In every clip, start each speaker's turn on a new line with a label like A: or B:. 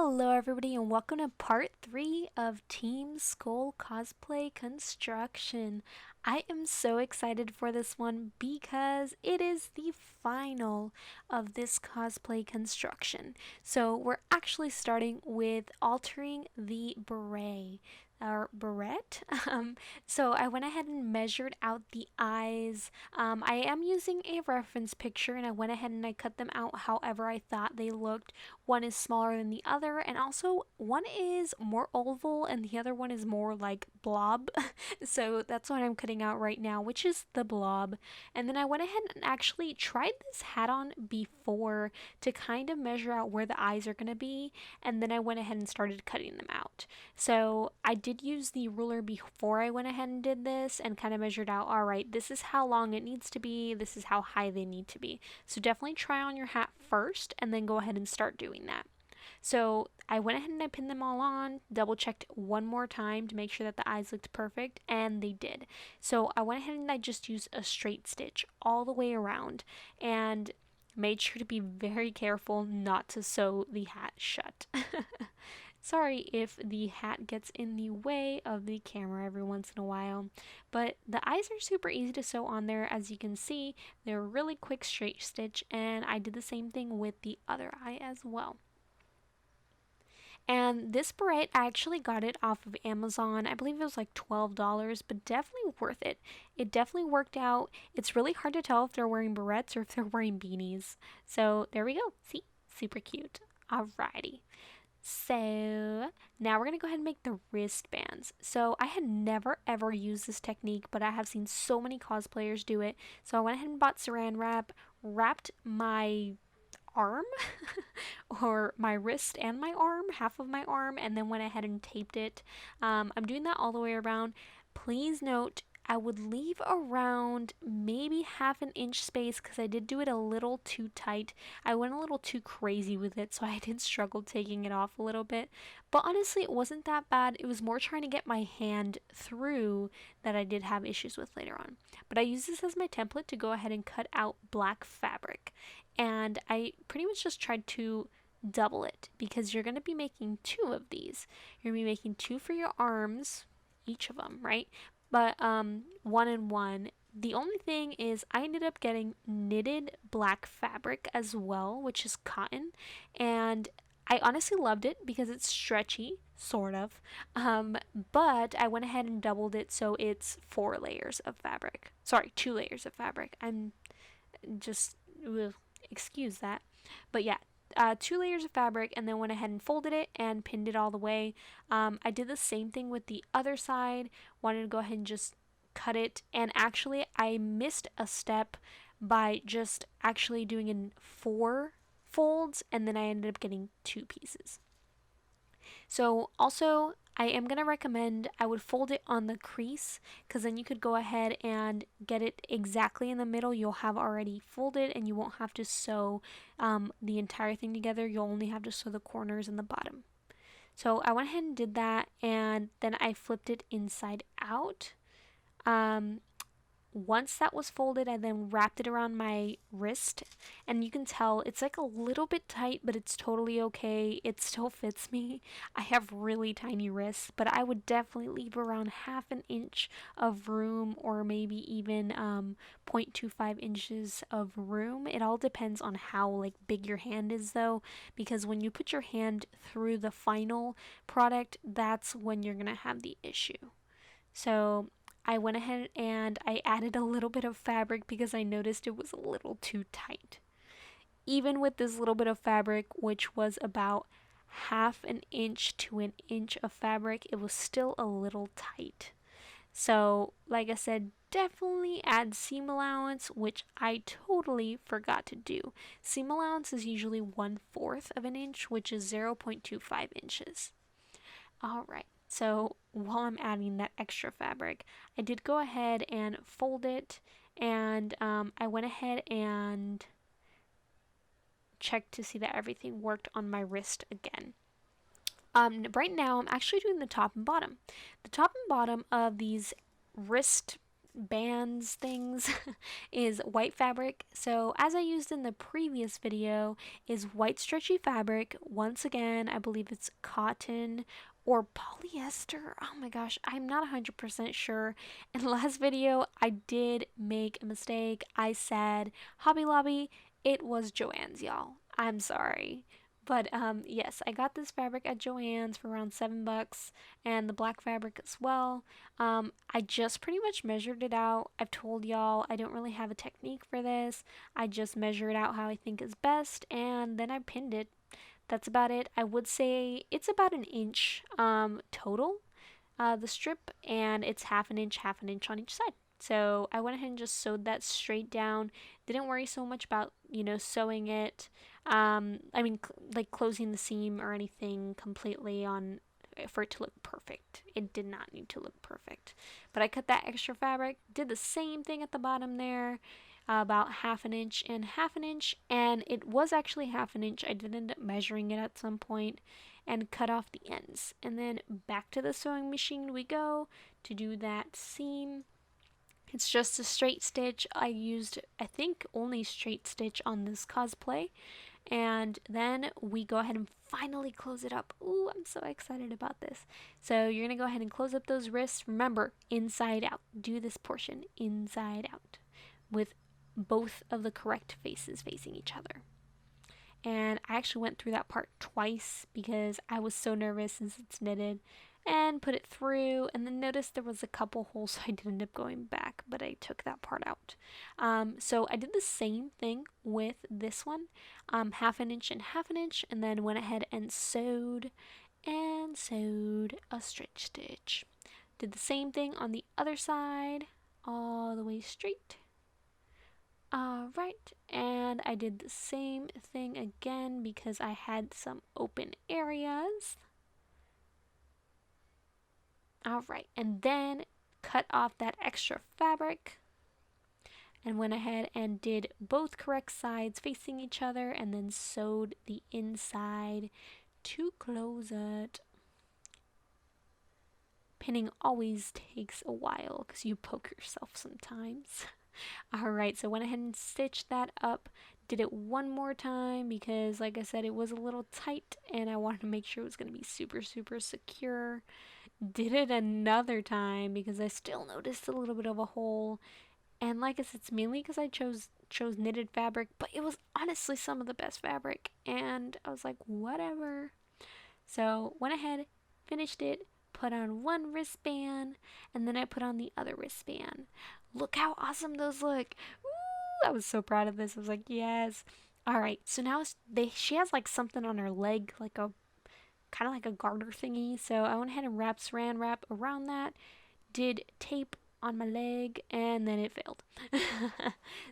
A: Hello everybody and welcome to part 3 of Team Skull Cosplay Construction. I am so excited for this one because it is the final of this cosplay construction. So we're actually starting with altering the beret. Our beret. So I went ahead and measured out the eyes. I am using a reference picture and I went ahead and I cut them out however I thought they looked. One is smaller than the other, and also one is more oval and the other one is more like blob. So that's what I'm cutting out right now, which is the blob. And then I went ahead and actually tried this hat on before to kind of measure out where the eyes are going to be, and then I went ahead and started cutting them out. So I did use the ruler before I went ahead and did this and kind of measured out, alright, this is how long it needs to be, this is how high they need to be. So definitely try on your hat first and then go ahead and start doing that. So I went ahead and I pinned them all on, double checked one more time to make sure that the eyes looked perfect, and they did. So I went ahead and I just used a straight stitch all the way around and made sure to be very careful not to sew the hat shut. Sorry if the hat gets in the way of the camera every once in a while, but the eyes are super easy to sew on there. As you can see, they're a really quick straight stitch, and I did the same thing with the other eye as well. And this beret, I actually got it off of Amazon. I believe it was like $12, but definitely worth it. It definitely worked out. It's really hard to tell if they're wearing berets or if they're wearing beanies. So there we go. See? Super cute. Alrighty. So now we're going to go ahead and make the wristbands. So I had never ever used this technique, but I have seen so many cosplayers do it. So I went ahead and bought saran wrap, wrapped my arm or my wrist and my arm, half of my arm, and then went ahead and taped it. I'm doing that all the way around. Please note, I would leave around maybe half an inch space because I did do it a little too tight. I went a little too crazy with it, so I did struggle taking it off a little bit. But honestly, it wasn't that bad. It was more trying to get my hand through that I did have issues with later on. But I use this as my template to go ahead and cut out black fabric. And I pretty much just tried to double it because you're going to be making 2 of these. You're going to be making 2 for your arms, each of them, right? But 1 and 1. The only thing is I ended up getting knitted black fabric as well, which is cotton, and I honestly loved it because it's stretchy, sort of, but I went ahead and doubled it so it's 4 layers of fabric. Sorry, 2 layers of fabric. I'm just, excuse that. But yeah, 2 layers of fabric, and then went ahead and folded it and pinned it all the way. I did the same thing with the other side, wanted to go ahead and just cut it, and actually I missed a step by just actually doing in 4 folds, and then I ended up getting 2 pieces. So also, I am going to recommend I would fold it on the crease because then you could go ahead and get it exactly in the middle. You'll have already folded and you won't have to sew the entire thing together. You'll only have to sew the corners and the bottom. So I went ahead and did that, and then I flipped it inside out. Once that was folded, I then wrapped it around my wrist, and you can tell it's like a little bit tight, but it's totally okay. It still fits me. I have really tiny wrists, but I would definitely leave around half an inch of room, or maybe even 0.25 inches of room. It all depends on how like big your hand is though, because when you put your hand through the final product, that's when you're gonna have the issue. So I went ahead and I added a little bit of fabric because I noticed it was a little too tight. Even with this little bit of fabric, which was about half an inch to an inch of fabric, it was still a little tight. So, like I said, definitely add seam allowance, which I totally forgot to do. Seam allowance is usually 1/4 of an inch, which is 0.25 inches. Alright. So while I'm adding that extra fabric, I did go ahead and fold it, and I went ahead and checked to see that everything worked on my wrist again. Right now I'm actually doing the top and bottom. The top and bottom of these wrist bands things is white fabric. So as I used in the previous video, is white stretchy fabric. Once again, I believe it's cotton or polyester. Oh my gosh, I'm not 100% sure. In the last video, I did make a mistake. I said Hobby Lobby. It was Joann's, y'all. I'm sorry. But yes, I got this fabric at Joann's for around $7, and the black fabric as well. I just pretty much measured it out. I've told y'all I don't really have a technique for this. I just measure it out how I think is best, and then I pinned it. That's about it. I would say it's about an inch total, the strip, and it's half an inch on each side. So I went ahead and just sewed that straight down. Didn't worry so much about, sewing it. Like closing the seam or anything completely on for it to look perfect. It did not need to look perfect. But I cut that extra fabric, did the same thing at the bottom there, about half an inch and half an inch, and it was actually half an inch. I did end up measuring it at some point and cut off the ends. And then back to the sewing machine we go to do that seam. It's just a straight stitch. I used, I think, only straight stitch on this cosplay. And then we go ahead and finally close it up. Ooh, I'm so excited about this. So you're going to go ahead and close up those wrists. Remember, inside out. Do this portion inside out with both of the correct faces facing each other. And I actually went through that part twice because I was so nervous since it's knitted, and put it through, and then noticed there was a couple holes, so I did end up going back, but I took that part out. So I did the same thing with this one, half an inch and half an inch, and then went ahead and sewed a stretch stitch. Did the same thing on the other side, all the way straight. Alright, and I did the same thing again because I had some open areas. Alright, and then cut off that extra fabric and went ahead and did both correct sides facing each other, and then sewed the inside to close it. Pinning always takes a while because you poke yourself sometimes. Alright, so went ahead and stitched that up. Did it one more time because, like I said, it was a little tight and I wanted to make sure it was going to be super, super secure. Did it another time because I still noticed a little bit of a hole. And like I said, it's mainly because I chose knitted fabric, but it was honestly some of the best fabric. And I was like, whatever. So went ahead, finished it, put on one wristband, and then I put on the other wristband. Look how awesome those look. Woo! I was so proud of this. I was like, yes. Alright, so now she has like something on her leg, like a kind of like a garter thingy. So I went ahead and wrap saran wrap around that, did tape on my leg, and then it failed.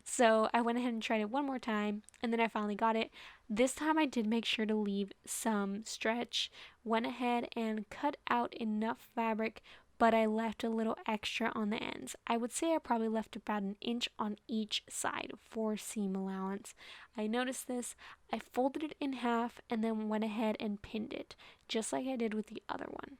A: So I went ahead and tried it one more time, and then I finally got it. This time I did make sure to leave some stretch. Went ahead and cut out enough fabric, but I left a little extra on the ends. I would say I probably left about an inch on each side for seam allowance. I noticed this. I folded it in half and then went ahead and pinned it, just like I did with the other one.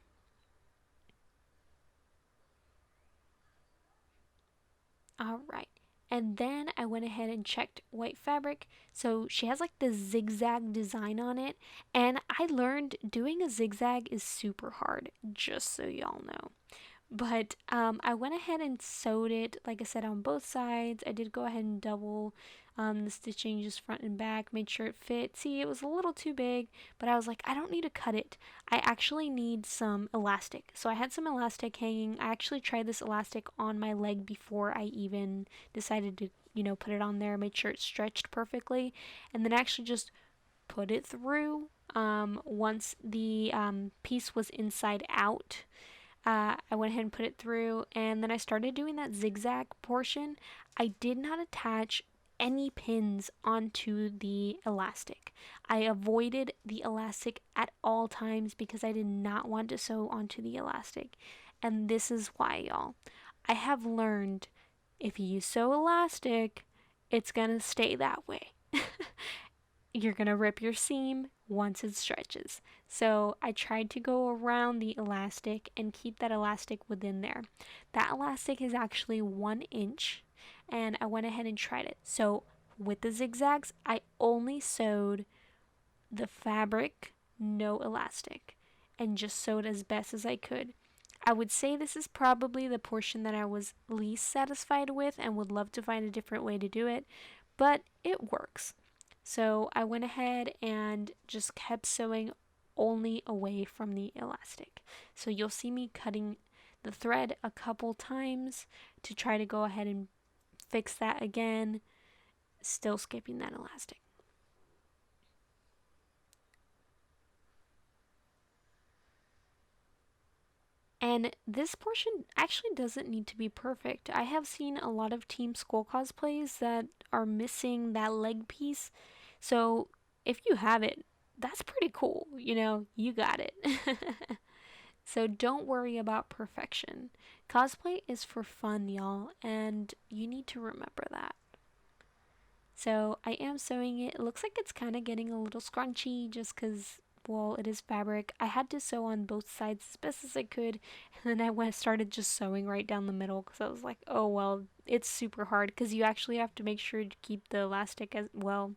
A: Alright, and then I went ahead and checked white fabric. So she has like the zigzag design on it, and I learned doing a zigzag is super hard, just so y'all know. But I went ahead and sewed it, like I said, on both sides. I did go ahead and double the stitching just front and back, made sure it fit. See, it was a little too big, but I was like, I don't need to cut it. I actually need some elastic. So I had some elastic hanging. I actually tried this elastic on my leg before I even decided to, put it on there, made sure it stretched perfectly, and then actually just put it through once the piece was inside out. I went ahead and put it through, and then I started doing that zigzag portion. I did not attach any pins onto the elastic. I avoided the elastic at all times because I did not want to sew onto the elastic. And this is why, y'all. I have learned if you sew elastic, it's gonna stay that way. you're gonna rip your seam once it stretches. So I tried to go around the elastic and keep that elastic within there. That elastic is actually 1 inch, and I went ahead and tried it. So with the zigzags, I only sewed the fabric, no elastic, and just sewed as best as I could. I would say this is probably the portion that I was least satisfied with and would love to find a different way to do it, but it works. So I went ahead and just kept sewing only away from the elastic. So you'll see me cutting the thread a couple times to try to go ahead and fix that again, still skipping that elastic. And this portion actually doesn't need to be perfect. I have seen a lot of Team Skull cosplays that are missing that leg piece. So if you have it, that's pretty cool. You know, you got it. So don't worry about perfection. Cosplay is for fun, y'all, and you need to remember that. So I am sewing it. It looks like it's kind of getting a little scrunchy just because, well, it is fabric. I had to sew on both sides as best as I could, and then started just sewing right down the middle because I was like, oh well, it's super hard because you actually have to make sure to keep the elastic as well.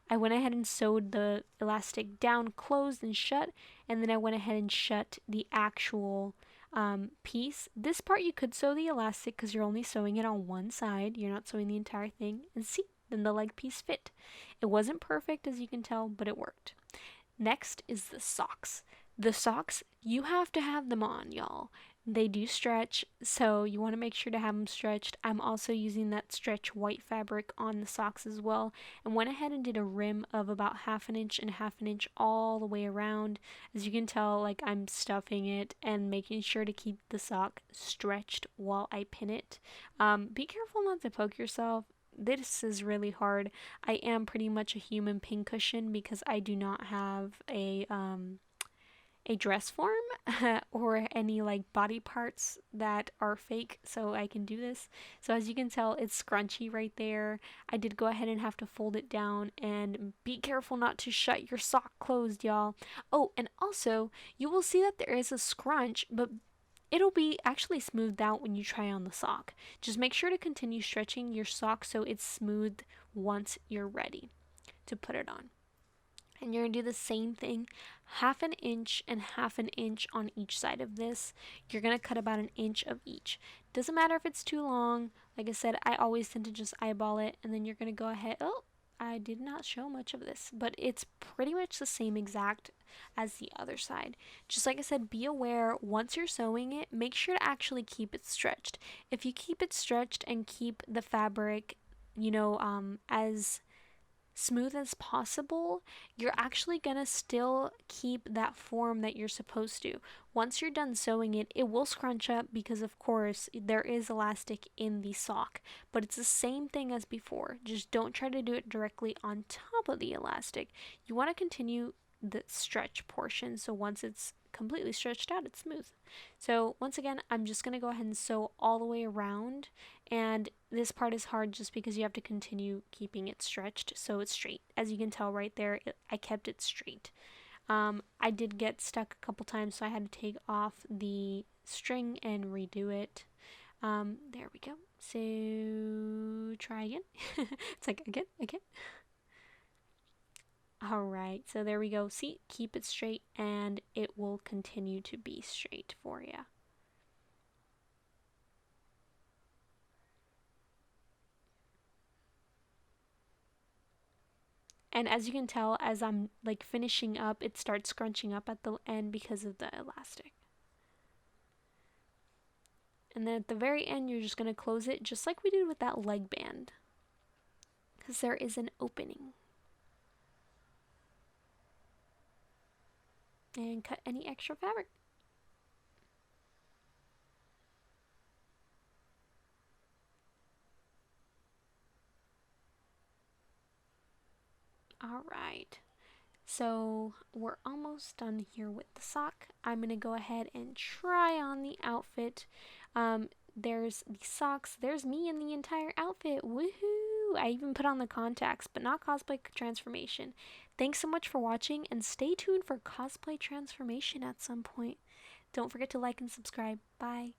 A: I went ahead and sewed the elastic down closed and shut, and then I went ahead and shut the actual piece. This part you could sew the elastic because you're only sewing it on one side. You're not sewing the entire thing. And see, then the leg piece fit. It wasn't perfect as you can tell, but it worked. Next is the socks. The socks, you have to have them on, y'all. They do stretch, so you want to make sure to have them stretched. I'm also using that stretch white fabric on the socks as well, and went ahead and did a rim of about 1/2 inch and 1/2 inch all the way around. As you can tell, like I'm stuffing it and making sure to keep the sock stretched while I pin it. Be careful not to poke yourself. This is really hard. I am pretty much a human pincushion because I do not have a dress form or any like body parts that are fake, so I can do this. So as you can tell, it's scrunchy right there. I did go ahead and have to fold it down, and be careful not to shut your sock closed, y'all. Oh, and also you will see that there is a scrunch, but it'll be actually smoothed out when you try on the sock. Just make sure to continue stretching your sock so it's smooth once you're ready to put it on. And you're going to do the same thing, 1/2 inch and 1/2 inch on each side of this. You're going to cut about 1 inch of each. Doesn't matter if it's too long. Like I said, I always tend to just eyeball it, and then you're going to go ahead. Oh, I did not show much of this, but it's pretty much the same exact as the other side. Just like I said, be aware once you're sewing it, make sure to actually keep it stretched. If you keep it stretched and keep the fabric, as smooth as possible, you're actually gonna still keep that form that you're supposed to. Once you're done sewing it, it will scrunch up because of course there is elastic in the sock, but it's the same thing as before. Just don't try to do it directly on top of the elastic. You want to continue the stretch portion, so once it's completely stretched out, it's smooth. So once again, I'm just going to go ahead and sew all the way around, and this part is hard just because you have to continue keeping it stretched so it's straight. As you can tell right there, I kept it straight. I did get stuck a couple times, so I had to take off the string and redo it. There we go. So try again. It's like again. Alright, so there we go. See, keep it straight and it will continue to be straight for you. And as you can tell, as I'm like finishing up, it starts scrunching up at the end because of the elastic. And then at the very end, you're just going to close it just like we did with that leg band, because there is an opening. And cut any extra fabric. Alright, so we're almost done here with the sock. I'm going to go ahead and try on the outfit. There's the socks, there's me in the entire outfit, woohoo! Ooh, I even put on the contacts, but not cosplay transformation. Thanks so much for watching, and stay tuned for cosplay transformation at some point. Don't forget to like and subscribe. Bye.